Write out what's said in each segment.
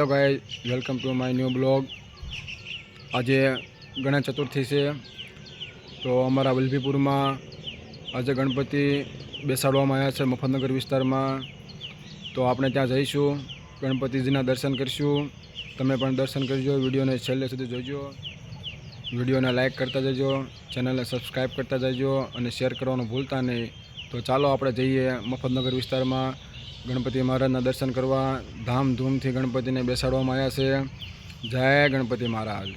Hello guys, welcome to my new blog. आज गणेश चतुर्थी से तो अमरा वल्लभीपुर में आज गणपति बेसाड़वामां आव्या छे मफतनगर विस्तार में। तो आपणे त्यां जईशुं, गणपतिजीना दर्शन करशुं। तमे पण दर्शन करजो, वीडियो ने छेल्ले सुधी जोजो, वीडियो ने लाइक करता जजो, चेनल ने सब्सक्राइब करता जजो और शेर करवानुं भूलता नहीं। तो चलो आपणे जईए मफतनगर विस्तार में गणपति महाराजना दर्शन करवा। धामधूम थी गणपति ने बेसाड़वामां आव्या छे। जय गणपति महाराज।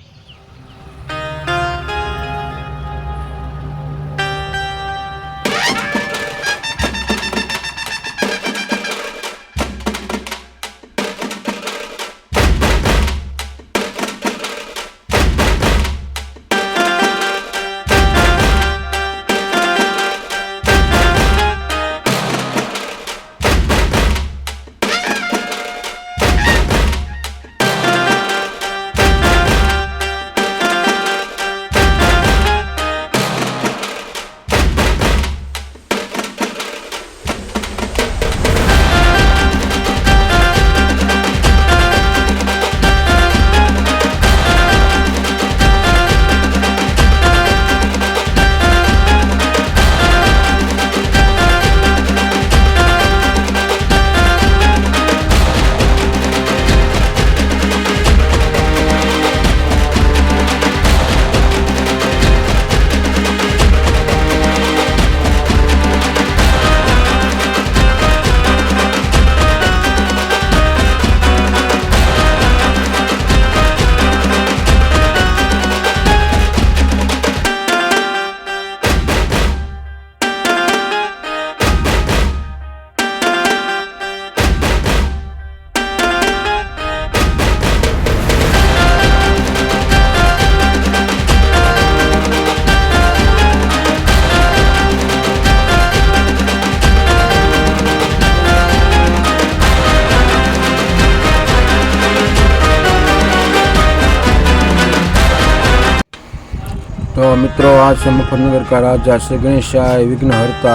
तो मित्रों, आज से मुजफ्फरनगर का राजा श्री गणेशाय विघ्नहर्ता।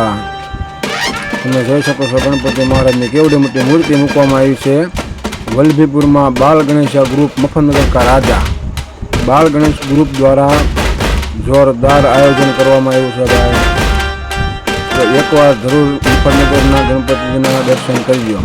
તમે જોઈ શકો છો ગણપતિ મહારાજની કેવડી મોટી મૂર્તિ મૂકવામાં આવી છે વલ્લભીપુરમાં। બાલ ગણેશા ગ્રુપ મુજफ्फरनगर का राजा बाल गणेश ग्रुप द्वारा जोरदार आयोजन કરવામાં આવ્યું છે ભાઈ। તો એકવાર જરૂર મુજफ्फरनगरના ગણપતિજીના દર્શન કરજો।